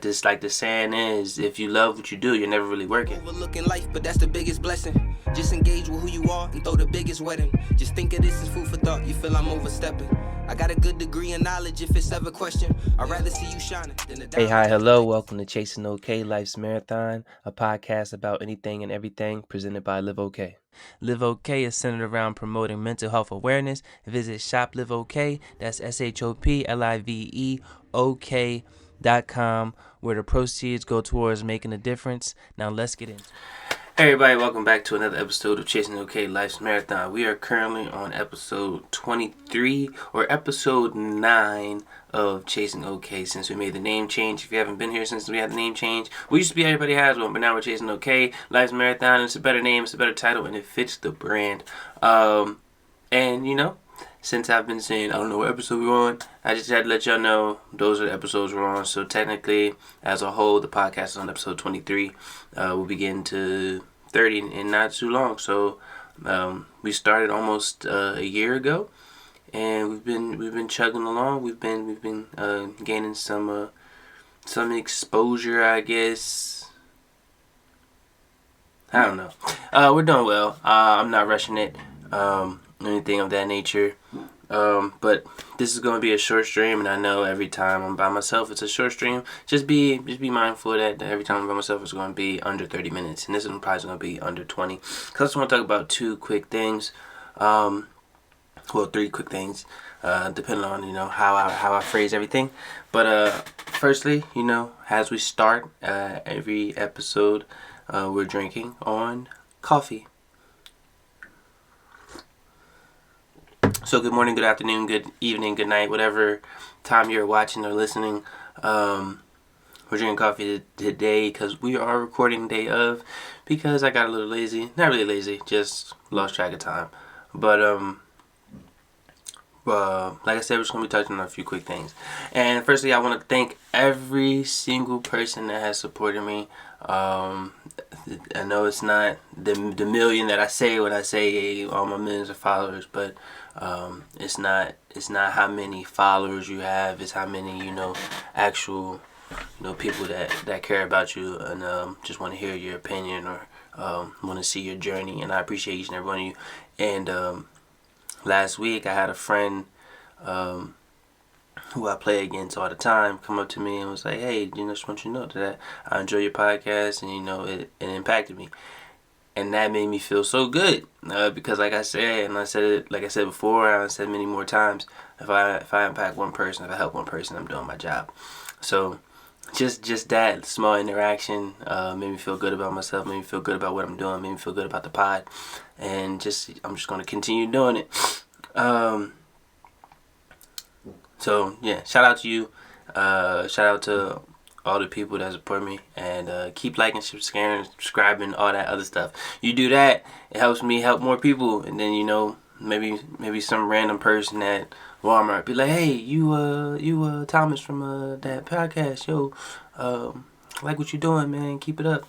Just like the saying is, if you love what you do, you're never really working. Overlooking life, but that's the biggest blessing. Just engage with who you are and throw the biggest wedding. Just think of this as food for thought. You feel I'm overstepping. I got a good degree in knowledge if it's ever question. I'd rather see you shining than a Hey, hi, hello. Welcome to Chasing OK Life's Marathon, a podcast about anything and everything presented by LiveOK. LiveOK is centered around promoting mental health awareness. Visit Shop LiveOK, that's ShopLiveOK.com, where the proceeds go towards making a difference. Now let's get into it. Hey everybody, welcome back to another episode of Chasing OK Life's Marathon. We are currently on episode 23 or episode 9 of Chasing OK since we made the name change. If you haven't been here since we had the name change, we used to be Everybody Has One, but now we're Chasing OK Life's Marathon. It's a better name, it's a better title, and it fits the brand. And you know, since I've been saying I don't know what episode we're on, I just had to let y'all know those are the episodes we're on. So technically, as a whole, the podcast is on episode 23. We'll be getting to 30 in not too long. So we started almost a year ago, and we've been chugging along. We've been gaining some exposure, I guess. I don't know. We're doing well. I'm not rushing it. Anything of that nature. But this is going to be a short stream, and I know every time I'm by myself it's a short stream. Just be mindful of that every time I'm by myself it's going to be under 30 minutes, and this one probably going to be under 20. Because I just want to talk about two quick things. Three quick things, depending on how I phrase everything. But firstly, as we start every episode, we're drinking on coffee. So good morning, good afternoon, good evening, good night, whatever time you're watching or listening. We're drinking coffee today because we are recording day of, because I got a little lazy. Not really lazy, just lost track of time. But like I said, we're just going to be touching on a few quick things. And firstly, I want to thank every single person that has supported me. I know it's not the million that I say when I say all my millions of followers, but it's not how many followers you have. It's how many actual people that care about you and just want to hear your opinion or want to see your journey. And I appreciate each and every one of you. And last week I had a friend who I play against all the time come up to me and was like, hey, just want you to know that I enjoy your podcast, and it impacted me. And that made me feel so good because like I said, and I said it like I said before, I said many more times, if I impact one person, if I help one person, I'm doing my job. So just that small interaction made me feel good about myself, made me feel good about what I'm doing, made me feel good about the pod, and I'm just going to continue doing it. So yeah, shout out to you, shout out to all the people that support me, and keep liking, subscribing, all that other stuff. You do that, it helps me help more people, and then maybe some random person at Walmart be like, hey, you Thomas from that podcast, yo, like what you doing, man, keep it up.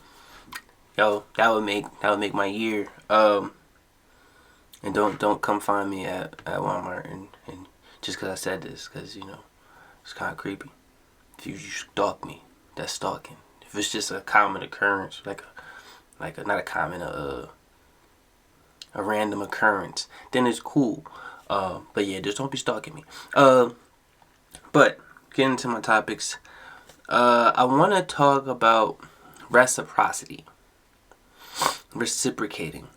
Yo, that would make my year. And don't come find me at Walmart and just because I said this, because it's kind of creepy. If you stalk me, that's stalking. If it's just a common occurrence, like a not a common, a random occurrence, then it's cool. But yeah, just don't be stalking me. But getting into my topics, I want to talk about reciprocity, reciprocating.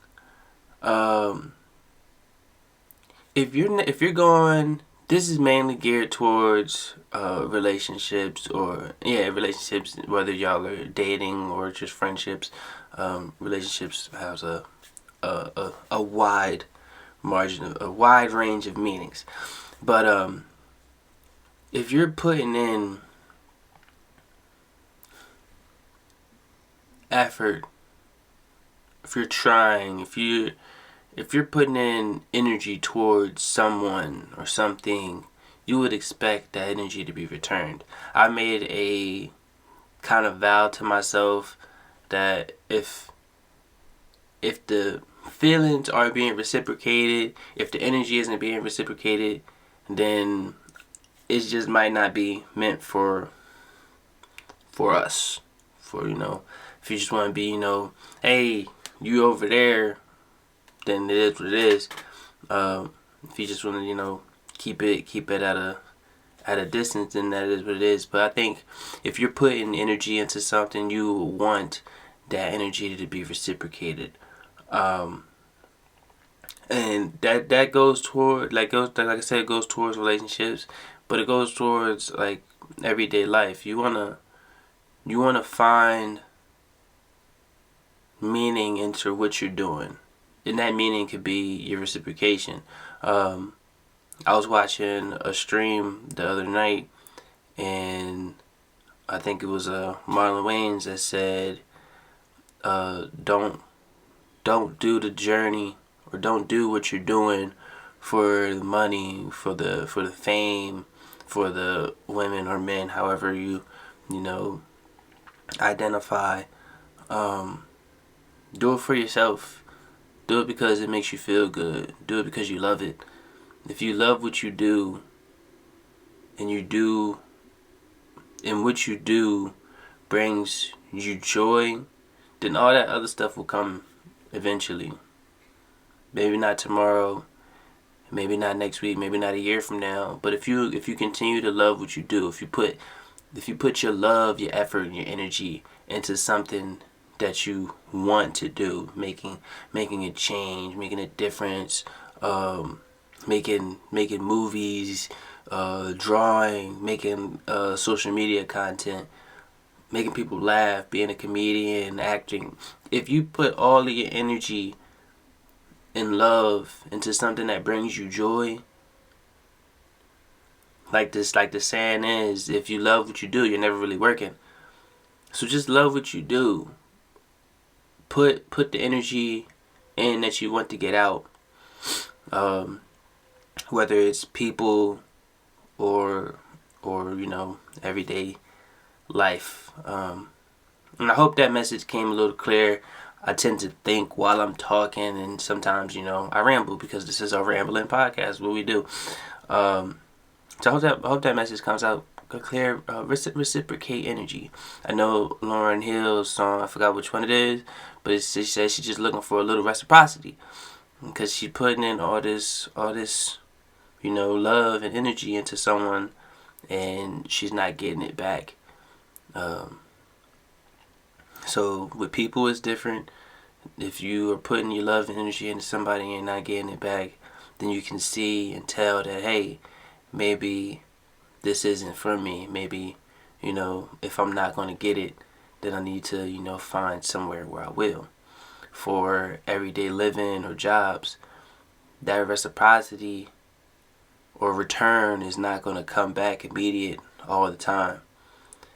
If you're going, this is mainly geared towards relationships, relationships, whether y'all are dating or just friendships. Relationships has a wide margin, a wide range of meanings. But if you're putting in effort, if you're trying, if you're putting in energy towards someone or something, you would expect that energy to be returned. I made a kind of vow to myself that if the feelings aren't being reciprocated, if the energy isn't being reciprocated, then it just might not be meant for us. For, if you just want to be, hey, you over there, then it is what it is. If you just want to, keep it at a distance, then that is what it is. But I think if you're putting energy into something, you want that energy to be reciprocated. And that goes toward, like I said, it goes towards relationships, but it goes towards like everyday life. You wanna find meaning into what you're doing, and that meaning could be your reciprocation. I was watching a stream the other night, and I think it was Marlon Wayans that said, don't do the journey, or don't do what you're doing for the money, for the fame, for the women or men, however you identify. Do it for yourself. Do it because it makes you feel good. Do it because you love it. If you love what you do, and what you do brings you joy, then all that other stuff will come eventually. Maybe not tomorrow, maybe not next week, maybe not a year from now. But if you continue to love what you do, if you put your love, your effort, and your energy into something that you want to do, making a change, making a difference, making movies, drawing, making social media content, making people laugh, being a comedian, acting. If you put all of your energy and love into something that brings you joy, like the saying is, if you love what you do, you're never really working. So just love what you do. Put the energy in that you want to get out. Whether it's people or everyday life. And I hope that message came a little clear. I tend to think while I'm talking, and sometimes I ramble, because this is a rambling podcast, what we do. So I hope that message comes out clear. Reciprocate energy. I know Lauryn Hill's song, I forgot which one it is, but she says she's just looking for a little reciprocity, because she's putting in all this love and energy into someone, and she's not getting it back. So with people, it's different. If you are putting your love and energy into somebody and you're not getting it back, then you can see and tell that, hey, maybe this isn't for me. Maybe, if I'm not going to get it, then I need to, find somewhere where I will. For everyday living or jobs, that reciprocity or return is not going to come back immediate all the time.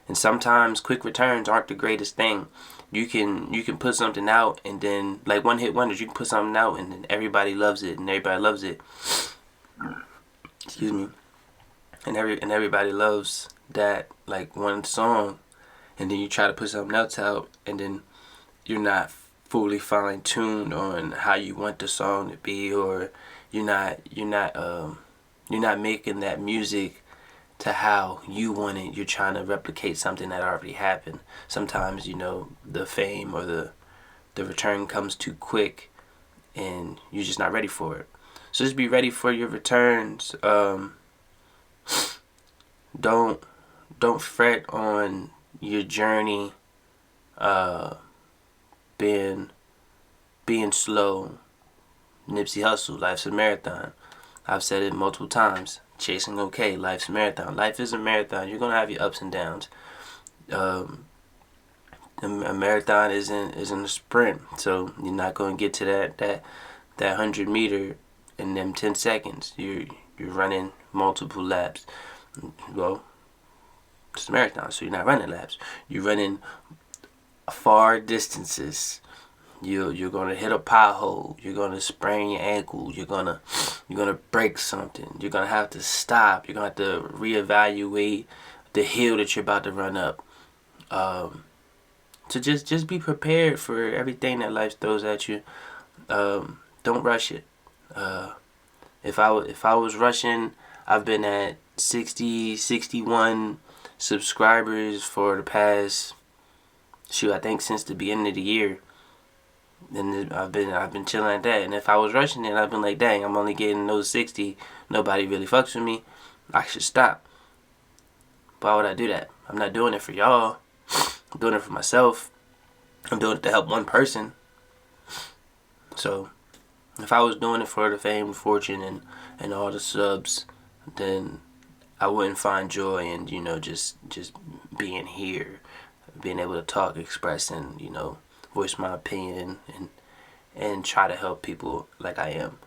And sometimes quick returns aren't the greatest thing. You can put something out, and then, like one hit wonders, you can put something out and then everybody loves it, and everybody loves it. Excuse me. And everybody loves that, like, one song, and then you try to put something else out, and then you're not fully fine-tuned on how you want the song to be, or you're not making that music to how you want it. You're trying to replicate something that already happened. Sometimes, the fame or the return comes too quick, and you're just not ready for it. So just be ready for your returns. Don't fret on your journey being slow. Nipsey Hussle, life's a marathon. I've said it multiple times. Chasing okay, life's a marathon. Life is a marathon. You're gonna have your ups and downs. A marathon isn't a sprint, so you're not gonna get to that 100-meter in them 10 seconds. You're running multiple laps. Well, it's a marathon, so you're not running laps. You're running far distances. You're gonna hit a pothole. You're gonna sprain your ankle. You're gonna break something. You're gonna have to stop. You're gonna have to reevaluate the hill that you're about to run up. So just be prepared for everything that life throws at you. Don't rush it. If I was rushing, I've been at 60, 61 subscribers for the past, I think since the beginning of the year. And I've been chilling at that. And if I was rushing it, I've been like, dang, I'm only getting those 60. Nobody really fucks with me. I should stop. Why would I do that? I'm not doing it for y'all. I'm doing it for myself. I'm doing it to help one person. So, if I was doing it for the fame, fortune, and all the subs, then I wouldn't find joy in, just being here, being able to talk, express, and, voice my opinion and try to help people like I am.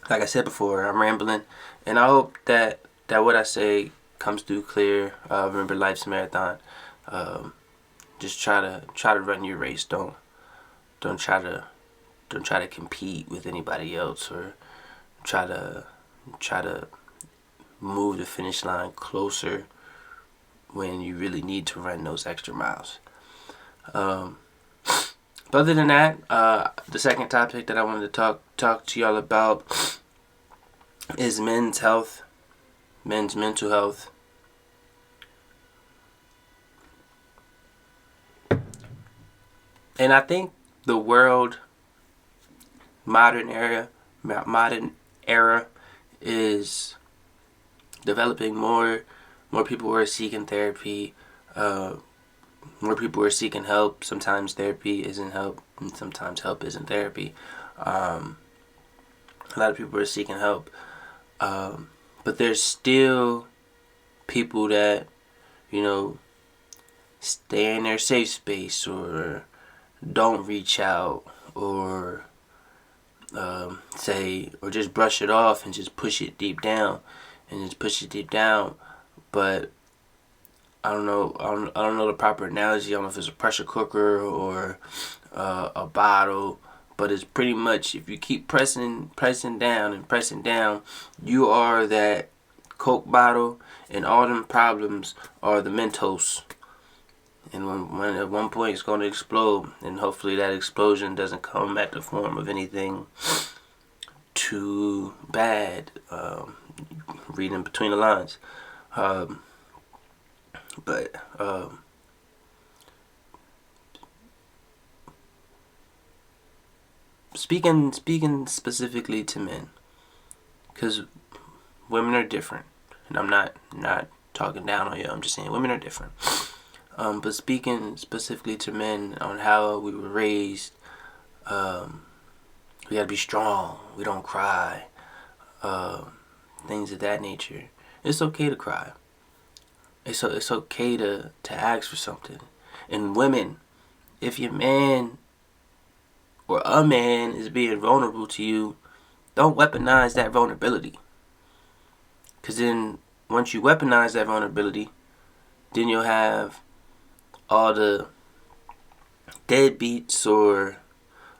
Like I said before, I'm rambling, and I hope that what I say comes through clear. Remember, life's a marathon. Just try to run your race. Don't try to compete with anybody else, or try to move the finish line closer when you really need to run those extra miles. But other than that, the second topic that I wanted to talk to y'all about is men's health, men's mental health. And I think the world, modern era is developing more people are seeking therapy. More people are seeking help. Sometimes therapy isn't help, and sometimes help isn't therapy. A lot of people are seeking help. But there's still people that, stay in their safe space, or don't reach out, or say, or just brush it off and just push it deep down. But I don't know the proper analogy. I don't know if it's a pressure cooker or a bottle, but it's pretty much, if you keep pressing down, you are that Coke bottle, and all them problems are the Mentos. And when at one point it's going to explode, and hopefully that explosion doesn't come at the form of anything too bad. Reading between the lines. But speaking specifically to men, because women are different, and I'm not talking down on you. I'm just saying women are different. But speaking specifically to men on how we were raised, we gotta be strong. We don't cry. Things of that nature. It's okay to cry. It's okay to ask for something. And women, if your man or a man is being vulnerable to you, don't weaponize that vulnerability. Because then once you weaponize that vulnerability, then you'll have all the deadbeats or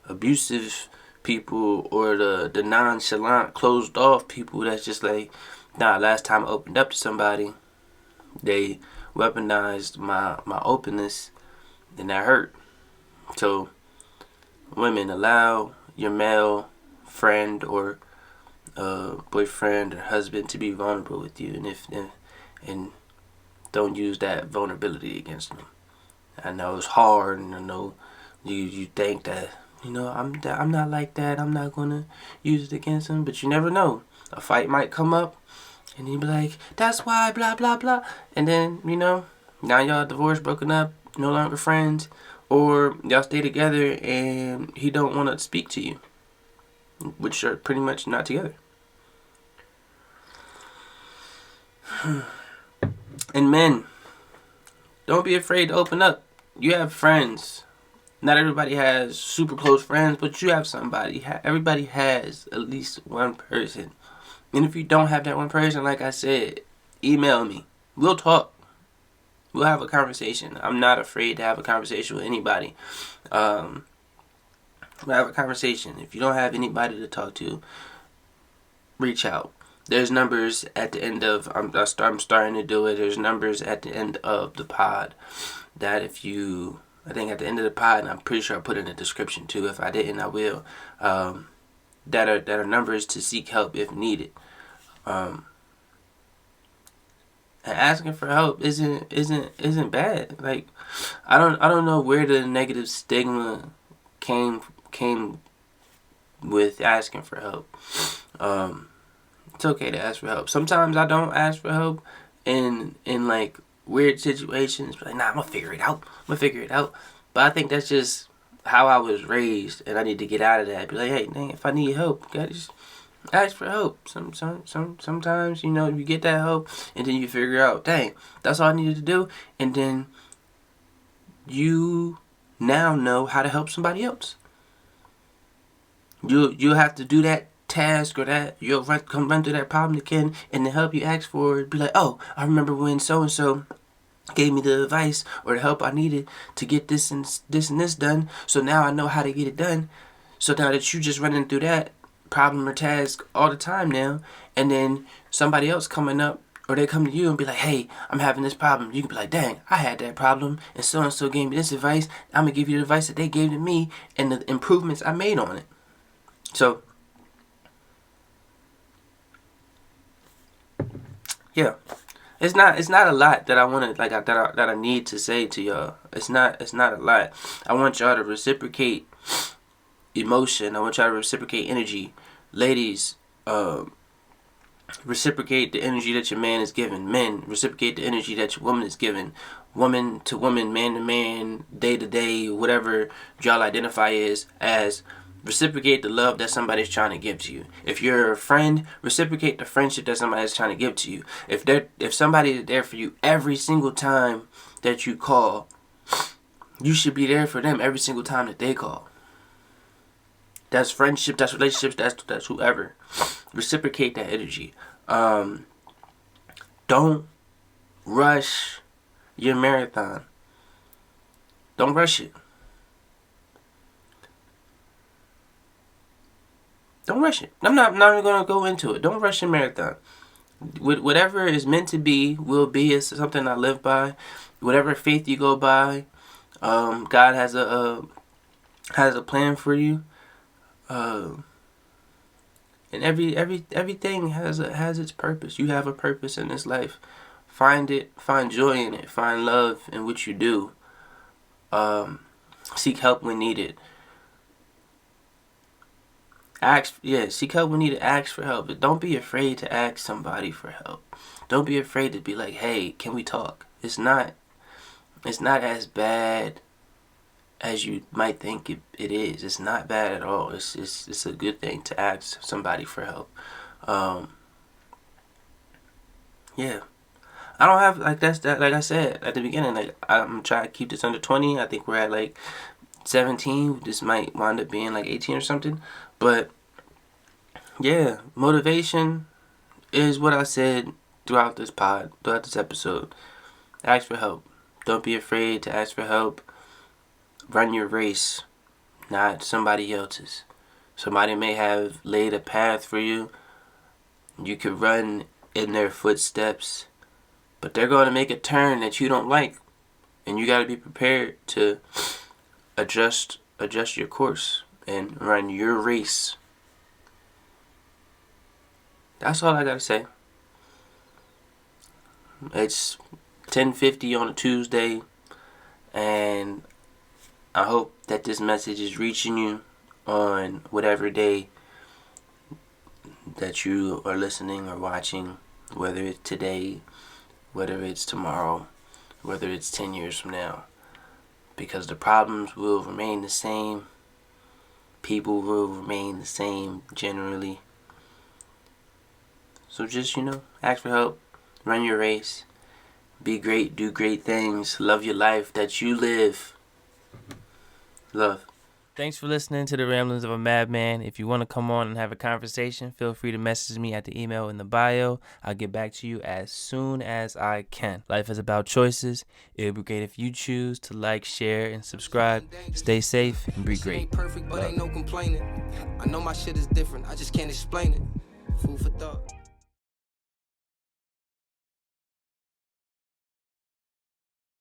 abusive people, or the nonchalant, closed off people that's just like, nah, last time I opened up to somebody, they weaponized my openness, and that hurt. So women, allow your male friend or boyfriend or husband to be vulnerable with you, and don't use that vulnerability against them. I know it's hard, and I know you think that, I'm not like that, I'm not gonna use it against them, but you never know. A fight might come up, and you be like, that's why, blah blah blah, and then now y'all divorced, broken up, no longer friends, or y'all stay together and he don't want to speak to you, which are pretty much not together. And men, don't be afraid to open up. You have friends. Not everybody has super close friends, but you have somebody. Everybody has at least one person. And if you don't have that one person, like I said, email me. We'll talk. We'll have a conversation. I'm not afraid to have a conversation with anybody. We'll have a conversation. If you don't have anybody to talk to, reach out. There's numbers at the end of, I'm starting to do it. There's numbers at the end of the pod that I think at the end of the pod, and I'm pretty sure I put it in the description too. If I didn't, I will. That are numbers to seek help if needed. And asking for help isn't bad. Like, I don't know where the negative stigma came with asking for help. It's okay to ask for help. Sometimes I don't ask for help in like weird situations. Like, nah, I'm gonna figure it out. But I think that's just how I was raised, and I need to get out of that. Be like, hey, dang, if I need help, guys, ask for help. Sometimes, you know, you get that help, and then you figure out, dang, that's all I needed to do, and then you now know how to help somebody else. You'll have to do that task or that, you'll come run through that problem again, and the help you ask for, be like, oh, I remember when so and so gave me the advice or the help I needed to get this and this done, so now I know how to get it done. So now that you just running through that problem or task all the time now, and then somebody else coming up, or they come to you and be like, hey, I'm having this problem. You can be like, dang, I had that problem, and so gave me this advice. I'm going to give you the advice that they gave to me and the improvements I made on it. So, yeah. It's not a lot that I want to, like, that I need to say to y'all. It's not a lot. I want y'all to reciprocate emotion. I want y'all to reciprocate energy. Ladies, reciprocate the energy that your man is giving. Men, reciprocate the energy that your woman is giving. Woman to woman, man to man, day to day, whatever y'all identify as. Reciprocate the love that somebody's trying to give to you. If you're a friend, reciprocate the friendship that somebody's trying to give to you. If somebody is there for you every single time that you call, you should be there for them every single time that they call. That's friendship, that's relationships, that's whoever. Reciprocate that energy. Don't rush your marathon. Don't rush it. Don't rush it. I'm not even going to go into it. Don't rush your marathon. Whatever is meant to be, will be. Is something I live by. Whatever faith you go by, God has a plan for you. And everything has its purpose. You have a purpose in this life. Find it. Find joy in it. Find love in what you do. Seek help when needed. Seek help when needed. Ask for help. But don't be afraid to ask somebody for help. Don't be afraid to be like, hey, can we talk? It's not as bad as you might think it is. It's not bad at all. It's a good thing to ask somebody for help. Yeah. I don't have, like I said at the beginning, like, I'm trying to keep this under 20. I think we're at like 17. This might wind up being like 18 or something. But yeah, motivation is what I said throughout this episode. Ask for help. Don't be afraid to ask for help. Run your race, not somebody else's. Somebody may have laid a path for you. You could run in their footsteps, but they're going to make a turn that you don't like, and you got to be prepared to adjust your course and run your race. That's all I got to say. It's 10:50 on a Tuesday, and I hope that this message is reaching you on whatever day that you are listening or watching, whether it's today, whether it's tomorrow, whether it's 10 years from now. Because the problems will remain the same. People will remain the same generally. So just, ask for help. Run your race. Be great. Do great things. Love your life that you live. Love. Thanks for listening to the Ramblings of a Madman. If you want to come on and have a conversation, feel free to message me at the email in the bio. I'll get back to you as soon as I can. Life is about choices. It would be great if you choose to like, share, and subscribe. Stay safe and be great. Perfect, but ain't no complaining. I know my shit is different. I just can't explain it. Food for thought.